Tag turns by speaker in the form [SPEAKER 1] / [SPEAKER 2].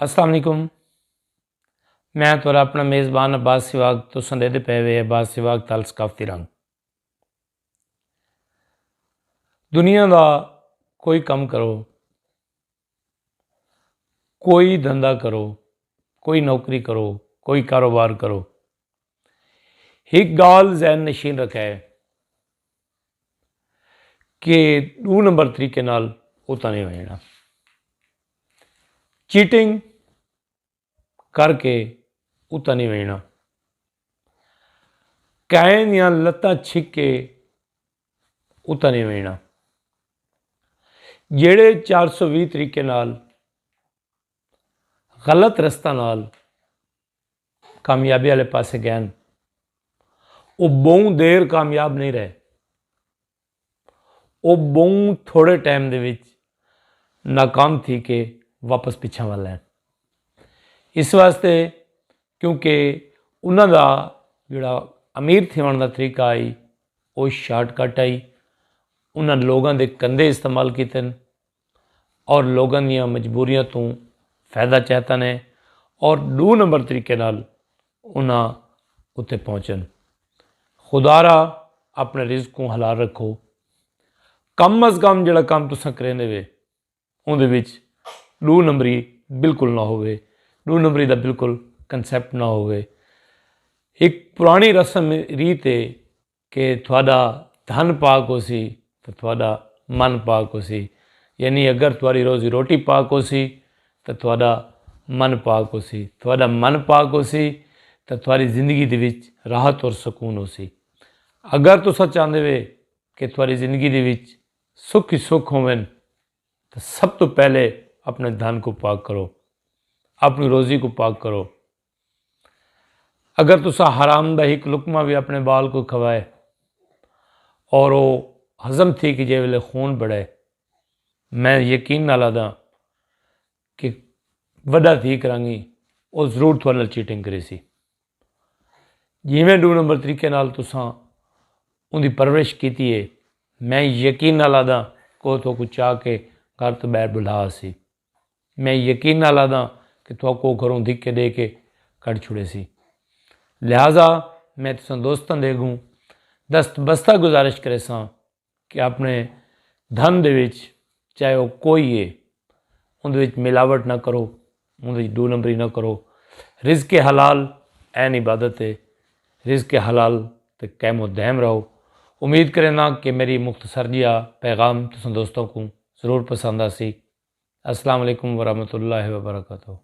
[SPEAKER 1] अस्सलाम वालेकुम। मैं थोड़ा अपना मेज़बान अब्बास सिवाग तो संदेदे पे हुए अब्बास सिवाग तल सकाफती रंग। दुनिया का कोई काम करो, कोई धंधा करो, कोई नौकरी करो, कोई कारोबार करो, एक गाल जहन नशीन रखा है कि 2 नंबर तरीके नाल उता नहीं हो जाना। चीटिंग करके उता नहीं हो जाना। कैन या लत्तां छिक के उता नहीं हो जाना। ਜਿਹੜੇ 420 तरीके नाल गलत रस्ता नाल कामयाबी वाले पासे गए वो बहुत देर कामयाब नहीं रहे। वो बहुत थोड़े टाइम दे विच नाकाम थी के वापस पिछा वाल है। इस वास्ते क्योंकि उन्हों का जोड़ा अमीर थीवन का तरीका आई वो शार्टकट आई। उन्होंने लोगों के कंधे इस्तेमाल किए और लोगों दी मजबूरियां तो फायदा चाहते ने और 2 नंबर तरीके नाल उन्हां उत्ते पहुँचन। खुदारा अपने रिज़्क को हलाल रखो। कम अज़ कम जोड़ा काम तुसां करेंदे वे उहदे विच 2 नंबरी बिल्कुल ना होवे। 2 नंबरी का बिल्कुल कंसैप्ट ना होवे। एक पुरानी रस्म रीत है कि थोड़ा धन पाक हो सी तो थोड़ा मन पाक हो सी। यानी अगर थोड़ी रोज़ी रोटी पाक हो सी तो थोड़ा मन पाक हो सी। थोड़ा मन पाक हो सी तो थोड़ी जिंदगी दे विच राहत और सुकून हो सी। अगर तुसा चाहते वे कि थोड़ी जिंदगी दे विच सुख ही सुख होवन तो सब तो पहले अपने धन को पाक करो, अपनी रोज़ी को पाक करो। अगर तुसा हराम दा एक लुकमा भी अपने बाल को खवाए और वो हजम थी कि जे वेले खून बढ़े, मैं यकीन ना लादा कि वड्डा थी करांगी वो जरूर थोड़े नाल चीटिंग करे सी। जिमें 2 नंबर तरीके नाल तुसां उनकी परवरिश की है, मैं यकीन ना लादा को तो कुछ चाह के घर तो बैर बुला सी। मैं यकीन ना लादा कि तो को घरों धिक्के दे के कड़ छुड़े सी। लिहाजा मैं तुसां दोस्तों देगूँ दस्त बस्ता गुजारिश करे सां कि अपने धन दे विच चाहे वो कोई है उन्हें मिलावट ना करो, उन्हें 2 नंबरी ना करो। रिज़्क हलाल ऐन इबादत है। रिज़्क हलाल तो कैमो दहम रहो। उम्मीद करें ना कि मेरी मुख्तसर जिहा पैगाम तुसां दोस्तों को ज़रूर पसंद आसी। अस्सलाम वालेकुम वरहमतुल्लाहि वबरकातुहू।